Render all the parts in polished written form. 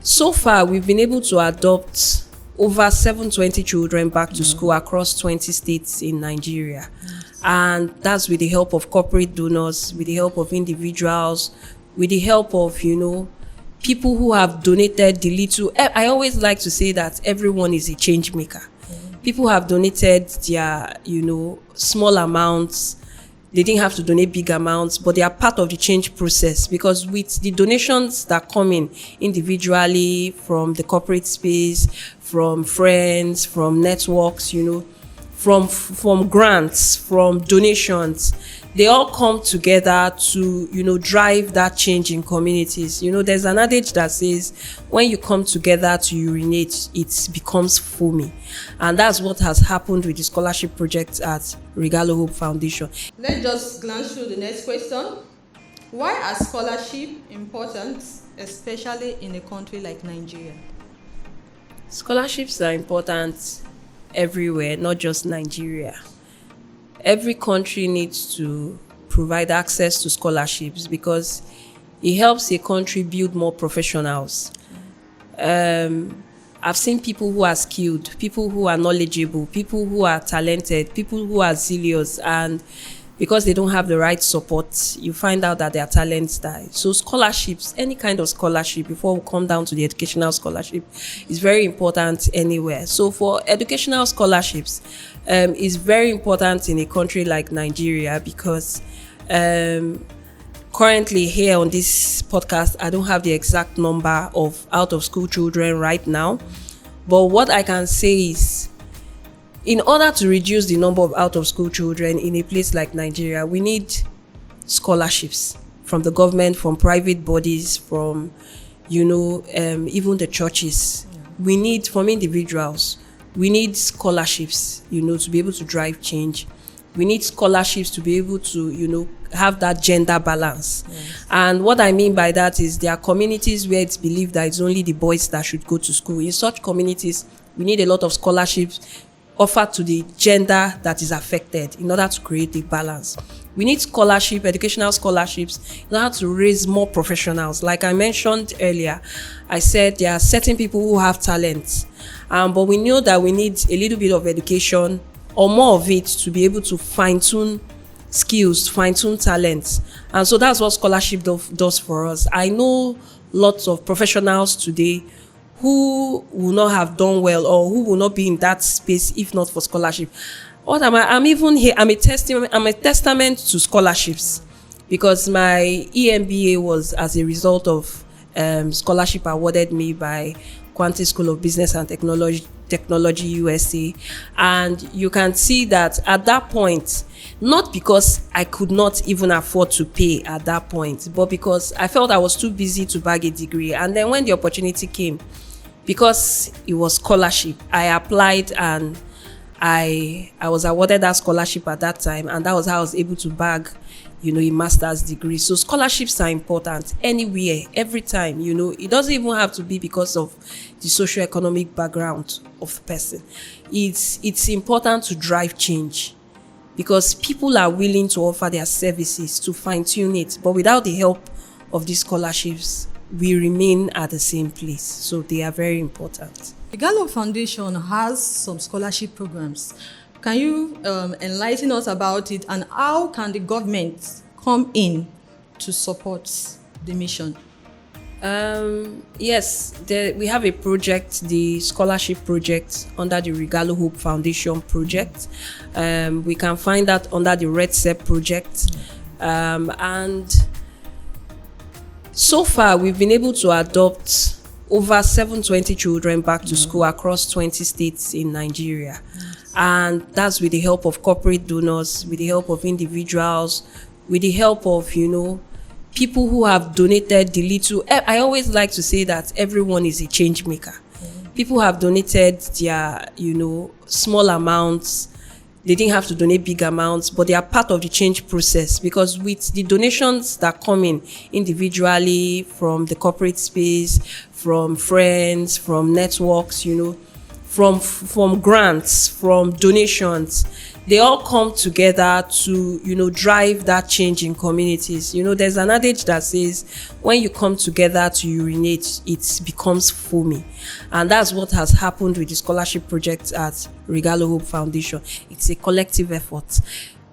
So far, we've been able to adopt over 720 children back to school across 20 states in Nigeria. And that's with the help of corporate donors, with the help of individuals, with the help of, people who have donated the little. I always like to say that everyone is a change maker. People have donated their, small amounts. They didn't have to donate big amounts, but they are part of the change process, because with the donations that come in individually from the corporate space, from friends, from networks, from grants, from donations, they all come together to, drive that change in communities. There's an adage that says, when you come together to urinate, it becomes foamy. And that's what has happened with the scholarship project at Regalo Hope Foundation. Let's just glance through the next question. Why are scholarships important, especially in a country like Nigeria? Scholarships are important everywhere, not just Nigeria. Every country needs to provide access to scholarships because it helps a country build more professionals. I've seen people who are skilled, people who are knowledgeable, people who are talented, people who are zealous, and because they don't have the right support, you find out that their talents die. So scholarships, any kind of scholarship, before we come down to the educational scholarship, is very important anywhere. So for educational scholarships, is very important in a country like Nigeria because currently here on this podcast, I don't have the exact number of out-of-school children right now. But what I can say is, in order to reduce the number of out-of-school children in a place like Nigeria, we need scholarships from the government, from private bodies, from, even the churches. We need, from individuals, we need scholarships, to be able to drive change. We need scholarships to be able to, have that gender balance. Yes. And what I mean by that is there are communities where it's believed that it's only the boys that should go to school. In such communities, we need a lot of scholarships offered to the gender that is affected in order to create a balance. We need educational scholarships in order to raise more professionals. Like I mentioned earlier, I said there are certain people who have talents, but we know that we need a little bit of education or more of it to be able to fine-tune skills, fine-tune talents. And so that's what scholarship does for us. I know lots of professionals today who will not have done well or who will not be in that space if not for scholarship. What am I? I'm even here. I'm a testament to scholarships because my EMBA was as a result of scholarship awarded me by Quanti School of Business and Technology USA. And you can see that at that point, not because I could not even afford to pay at that point, but because I felt I was too busy to bag a degree. And then when the opportunity came, because it was scholarship, I applied and I was awarded that scholarship at that time, and that was how I was able to bag, a master's degree. So scholarships are important anywhere, every time. It doesn't even have to be because of the socioeconomic background of the person. It's important to drive change because people are willing to offer their services to fine-tune it, but without the help of these scholarships, we remain at the same place. So they are very important. The Regalo Foundation has some scholarship programs. Can you enlighten us about it, and how can the government come in to support the mission? Yes, we have a project, the scholarship project under the Regalo Hope Foundation project. We can find that under the Red Step project. And so far, we've been able to adopt over 720 children back to school across 20 states in Nigeria. And that's with the help of corporate donors, with the help of individuals, with the help of, people who have donated the little. I always like to say that everyone is a change maker. People have donated their, small amounts. They didn't have to donate big amounts, but they are part of the change process because with the donations that come in individually from the corporate space, from friends, from networks, from grants, from donations. They all come together to, drive that change in communities. There's an adage that says, when you come together to urinate, it becomes foamy. And that's what has happened with the scholarship project at Regalo Hope Foundation. It's a collective effort.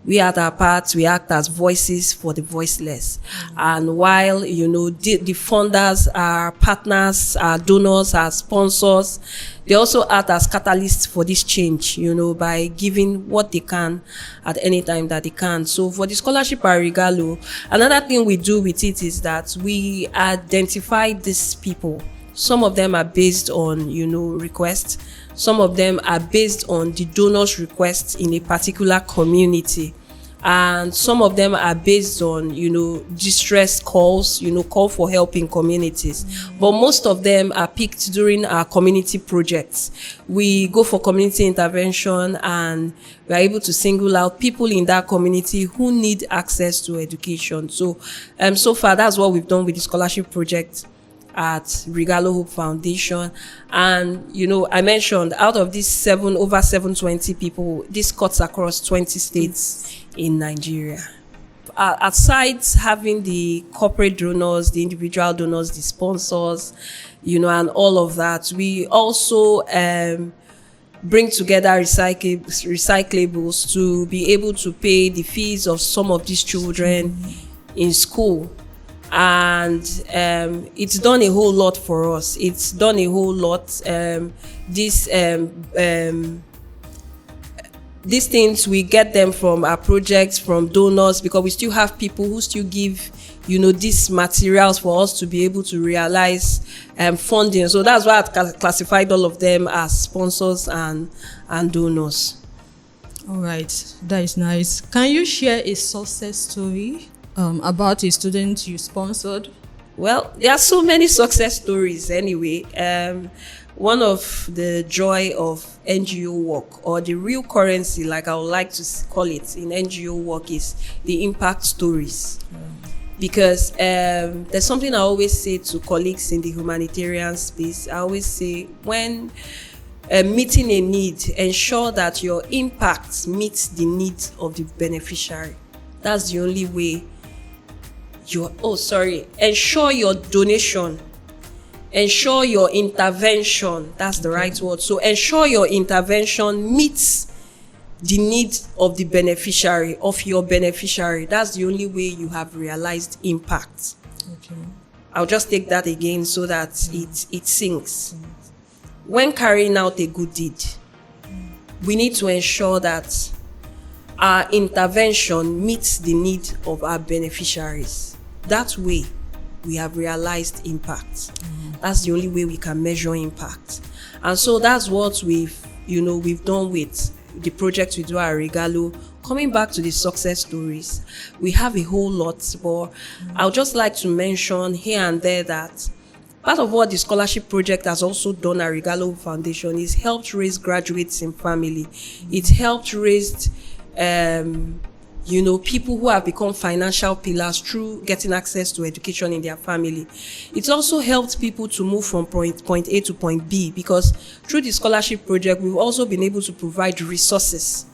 We at our part, we act as voices for the voiceless. And while, the funders, our partners, our donors, our sponsors, they also act as catalysts for this change, by giving what they can at any time that they can. So for the scholarship at Regalo, another thing we do with it is that we identify these people. Some of them are based on, requests. Some of them are based on the donors' requests in a particular community. And some of them are based on, distress calls, call for help in communities. But most of them are picked during our community projects. We go for community intervention and we are able to single out people in that community who need access to education. So, so far, that's what we've done with the scholarship project at Regalo Hope Foundation. And I mentioned out of these over 720 people, this cuts across 20 states in Nigeria. Aside having the corporate donors, the individual donors, the sponsors, and all of that, we also bring together recyclables to be able to pay the fees of some of these children in school. And it's done a whole lot for us. It's done a whole lot. These things, we get them from our projects, from donors, because we still have people who still give, these materials for us to be able to realize funding. So that's why I've classified all of them as sponsors and donors. All right, that is nice. Can you share a success story about a student you sponsored? Well, there are so many success stories anyway. One of the joy of NGO work, or the real currency, like I would like to call it in NGO work, is the impact stories. Because there's something I always say to colleagues in the humanitarian space. I always say, when meeting a need, ensure that your impact meets the needs of the beneficiary. That's the only way. Ensure your donation, ensure your intervention, that's the right word. So ensure your intervention meets the needs of the beneficiary, of your beneficiary. That's the only way you have realized impact. Okay. I'll just take that again so that it sinks. When carrying out a good deed, we need to ensure that our intervention meets the need of our beneficiaries. That way, we have realized impact. That's the only way we can measure impact. And so that's what we've done with the project we do at Regalo. Coming back to the success stories, we have a whole lot, but I'll just like to mention here and there that part of what the scholarship project has also done at Regalo Foundation is helped raise graduates in family. It helped raise people who have become financial pillars through getting access to education in their family. It's also helped people to move from point A to point B, because through the scholarship project, we've also been able to provide resources,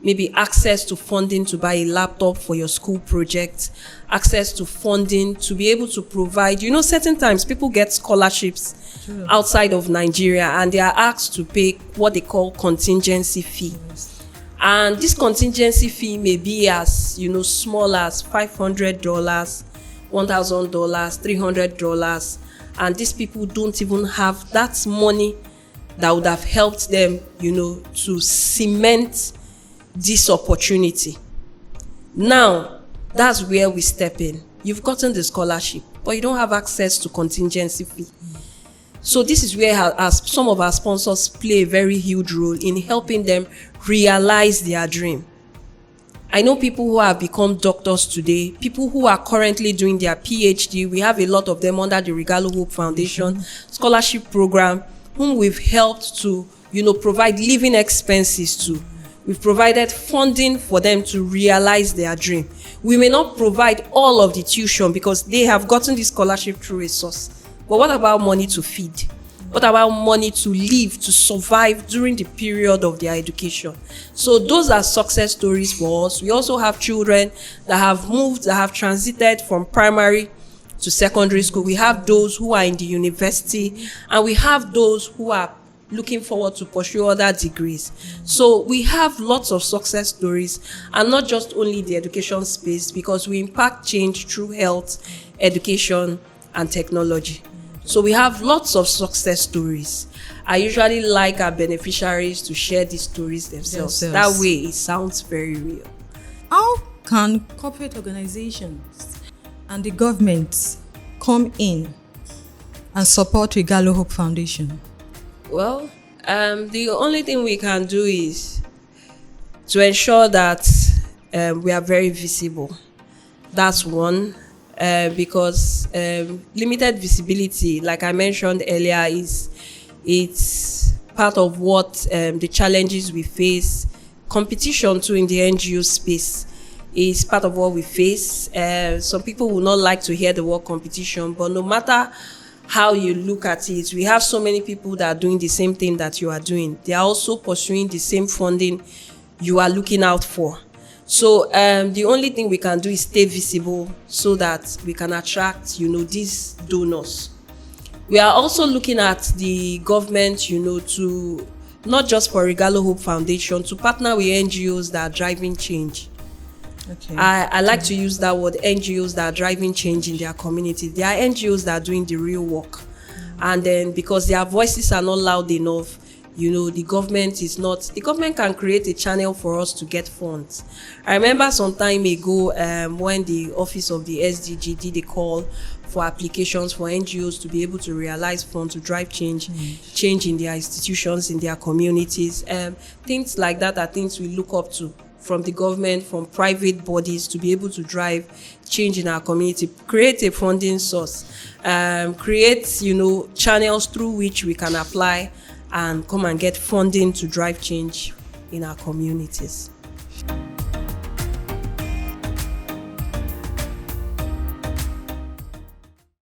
maybe access to funding to buy a laptop for your school project, access to funding to be able to provide, certain times people get scholarships outside of Nigeria and they are asked to pay what they call contingency fee. And this contingency fee may be as, small as $500, $1,000, $300. And these people don't even have that money that would have helped them, to cement this opportunity. Now, that's where we step in. You've gotten the scholarship, but you don't have access to contingency fee. So this is where some of our sponsors play a very huge role in helping them realize their dream. I know people who have become doctors today, people who are currently doing their PhD. We have a lot of them under the Regalo Hope Foundation scholarship program, whom we've helped to, provide living expenses to. We've provided funding for them to realize their dream. We may not provide all of the tuition because they have gotten the scholarship through a source. But what about money to feed? What about money to live, to survive during the period of their education? So those are success stories for us. We also have children that have moved, that have transited from primary to secondary school. We have those who are in the university, and we have those who are looking forward to pursue other degrees. So we have lots of success stories, and not just only the education space, because we impact change through health, education, and technology. So we have lots of success stories. I usually like our beneficiaries to share these stories themselves. That way it sounds very real. How can corporate organizations and the government come in and support Regalo Hope Foundation? Well, the only thing we can do is to ensure that we are very visible. That's one. Because limited visibility, like I mentioned earlier, it's part of what the challenges we face. Competition too in the NGO space is part of what we face. Some people will not like to hear the word competition, but no matter how you look at it, we have so many people that are doing the same thing that you are doing. They are also pursuing the same funding you are looking out for. So the only thing we can do is stay visible so that we can attract, these donors. We are also looking at the government, to not just for Regalo Hope Foundation, to partner with NGOs that are driving change. Okay. I like to use that word, NGOs that are driving change in their community. There are NGOs that are doing the real work. And then because their voices are not loud enough, the government can create a channel for us to get funds. I remember some time ago when the office of the SDG did a call for applications for NGOs to be able to realize funds to drive change in their institutions, in their communities. Things like that are things we look up to from the government, from private bodies, to be able to drive change in our community, create a funding source, create, channels through which we can apply and come and get funding to drive change in our communities.